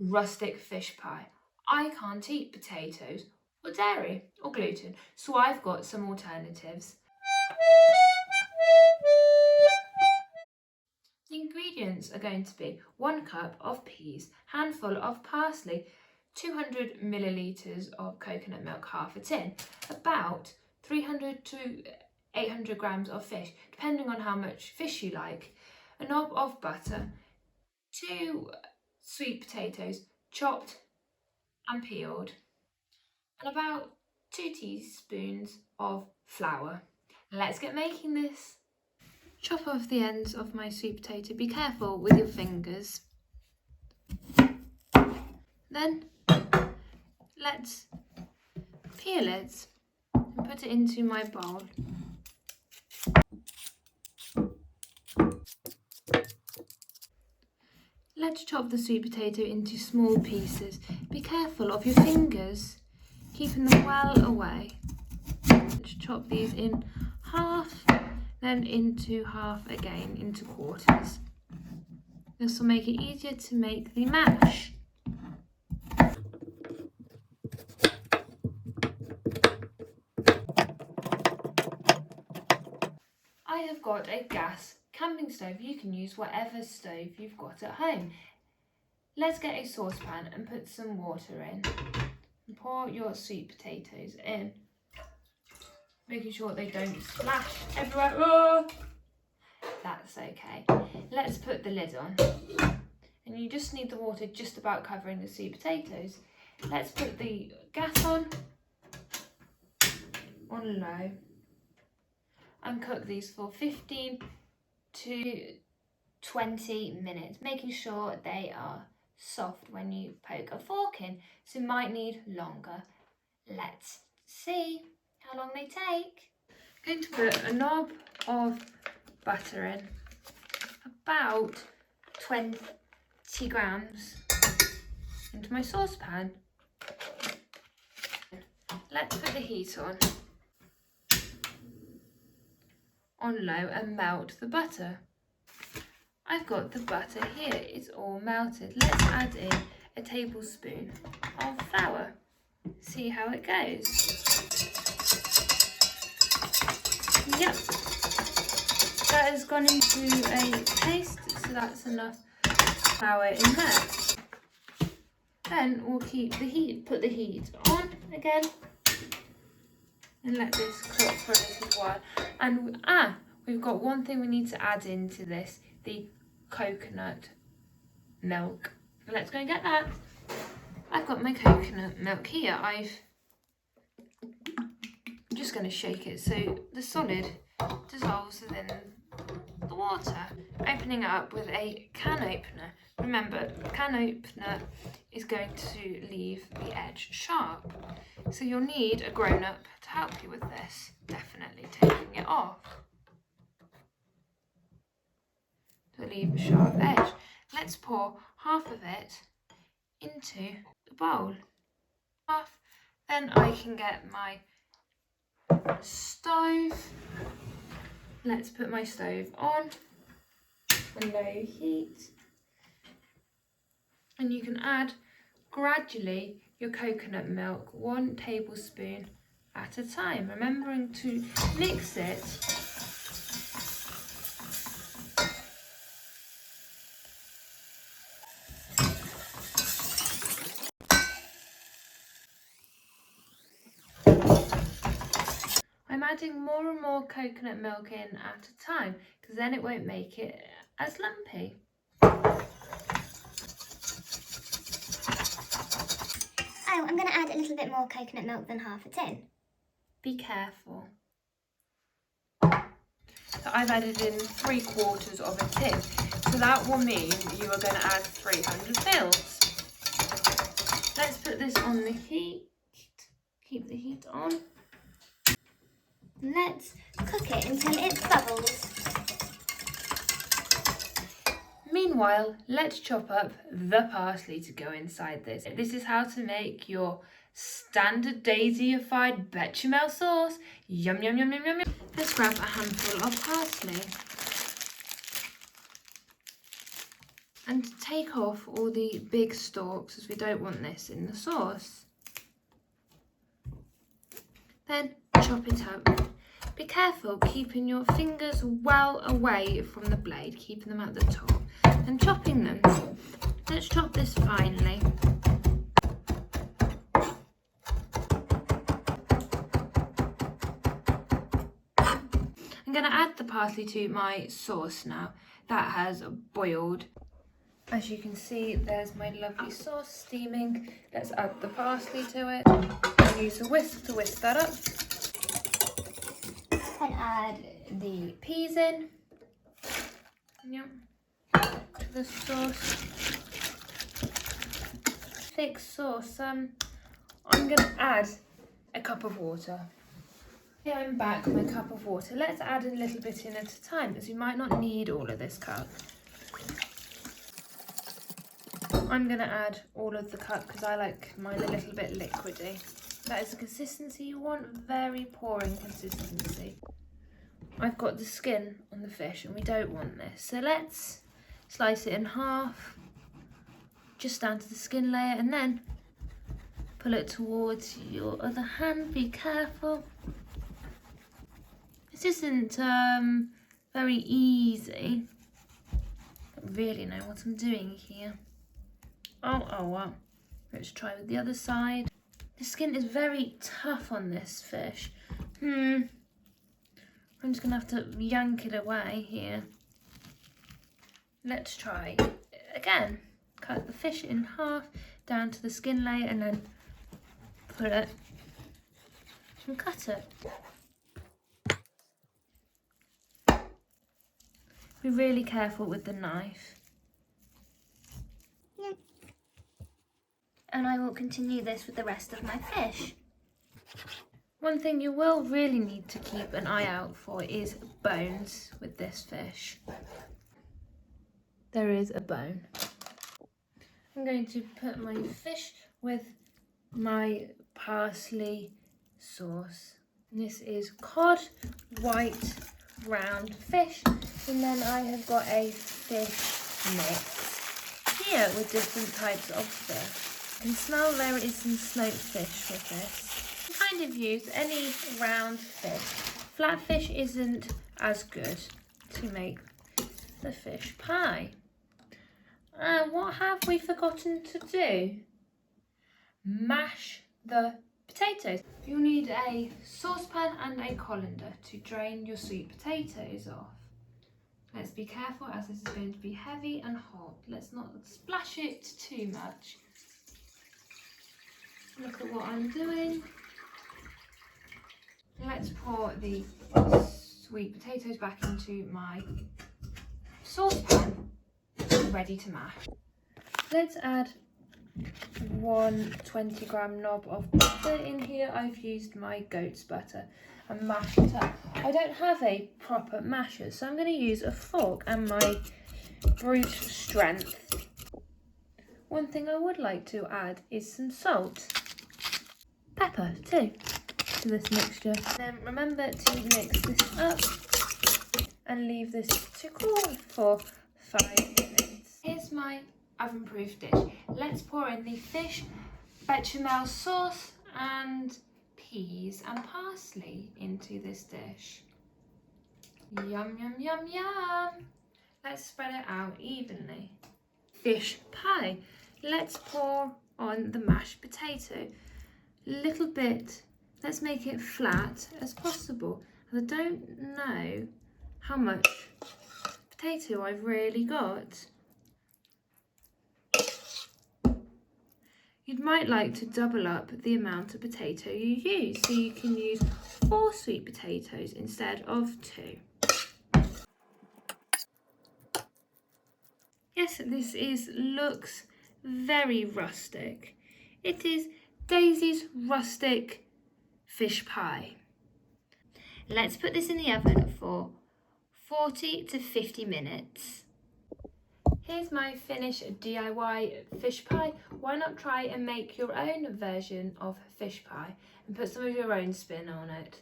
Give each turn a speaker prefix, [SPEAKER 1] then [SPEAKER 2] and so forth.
[SPEAKER 1] rustic fish pie. I can't eat potatoes or dairy or gluten, so I've got some alternatives. The ingredients are going to be 1 cup of peas, handful of parsley, 200 millilitres of coconut milk, half a tin, about 300 to 800 grams of fish, depending on how much fish you like, a knob of butter, 2 sweet potatoes, chopped and peeled, and about 2 teaspoons of flour. Let's get making this. Chop off the ends of my sweet potato. Be careful with your fingers. Then let's peel it and put it into my bowl. Let's chop the sweet potato into small pieces. Be careful of your fingers, keeping them well away. Let's chop these in half, then into half again, into quarters. This will make it easier to make the mash. I have got a gas camping stove. You can use whatever stove you've got at home. Let's get a saucepan and put some water in. And pour your sweet potatoes in, making sure they don't splash everywhere. Oh! That's okay. Let's put the lid on. And you just need the water just about covering the sweet potatoes. Let's put the gas on low, and cook these for 15 to 20 minutes, making sure they are soft when you poke a fork in, so might need longer. Let's see how long they take. I'm going to put a knob of butter in, about 20 grams, into my saucepan. Let's put the heat on low and melt the butter. I've got the butter here, it's all melted. Let's add in a tablespoon of flour. See how it goes. Yep, that has gone into a paste, so that's enough flour in there. Then we'll put the heat on again, and let this cook for a little while. And we've got one thing we need to add into this, the coconut milk. Let's go and get that. I've got my coconut milk here. I'm just going to shake it so the solid dissolves within the water. Opening it up with a can opener. Remember, can opener is going to leave the edge sharp, so you'll need a grown-up to help you with this. Definitely taking it off to leave a sharp edge. Let's pour half of it into the bowl. Then I can get my stove. Let's put my stove on low heat, and you can add gradually your coconut milk, 1 tablespoon at a time, remembering to mix it I'm adding more and more coconut milk in at a time, because then it won't make it as lumpy.
[SPEAKER 2] Oh, I'm going to add a little bit more coconut milk than half a tin.
[SPEAKER 1] Be careful. So I've added in 3/4 of a tin, so that will mean you are going to add 300 mils. Let's put this on the heat. Keep the heat on.
[SPEAKER 2] Let's cook it until it bubbles.
[SPEAKER 1] Meanwhile, let's chop up the parsley to go inside this. This is how to make your standard daisyified bechamel sauce. Yum, yum, yum, yum, yum, yum. Let's grab a handful of parsley And take off all the big stalks, as we don't want this in the sauce. Then chop it up. Be careful keeping your fingers well away from the blade, keeping them at the top and chopping them. Let's chop this finely. I'm going to add the parsley to my sauce now. That has boiled. As you can see, there's my lovely sauce steaming. Let's add the parsley to it. I'll use a whisk to whisk that up. And add the peas in. Yep. To the sauce. Thick sauce. I'm going to add a cup of water. Here I'm back with my cup of water. Let's add a little bit in at a time, because you might not need all of this cup. I'm going to add all of the cup because I like mine a little bit liquidy. That is the consistency you want, very pouring consistency. I've got the skin on the fish and we don't want this. So let's slice it in half, just down to the skin layer, and then pull it towards your other hand. Be careful. This isn't very easy. I don't really know what I'm doing here. Well, let's try with the other side. The skin is very tough on this fish. I'm just gonna have to yank it away here. Let's try again. Cut the fish in half down to the skin layer and then pull it and cut it. Be really careful with the knife. And I will continue this with the rest of my fish. One thing you will really need to keep an eye out for is bones with this fish. There is a bone. I'm going to put my fish with my parsley sauce. This is cod, white, round fish, and then I have got a fish mix here with different types of fish. You can smell there is some smoked fish with this. You can kind of use any round fish. Flat fish isn't as good to make the fish pie. What have we forgotten to do? Mash the potatoes. You'll need a saucepan and a colander to drain your sweet potatoes off. Let's be careful, as this is going to be heavy and hot. Let's not splash it too much. Look at what I'm doing. Let's pour the sweet potatoes back into my saucepan, ready to mash. Let's add 120-gram knob of butter in here. I've used my goat's butter and mash it up. I don't have a proper masher, so I'm going to use a fork and my brute strength. One thing I would like to add is some salt. Pepper too to this mixture. Then remember to mix this up and leave this to cool for 5 minutes. Here's my oven-proof dish. Let's pour in the fish, bechamel sauce and peas and parsley into this dish. Yum, yum, yum, yum. Let's spread it out evenly. Fish pie. Let's pour on the mashed potato. Little bit. Let's make it flat as possible. I don't know how much potato I've really got. You might like to double up the amount of potato you use, so you can use 4 sweet potatoes instead of 2. Yes, this looks very rustic. It is Daisy's rustic fish pie. Let's put this in the oven for 40 to 50 minutes. Here's my finished DIY fish pie. Why not try and make your own version of fish pie and put some of your own spin on it?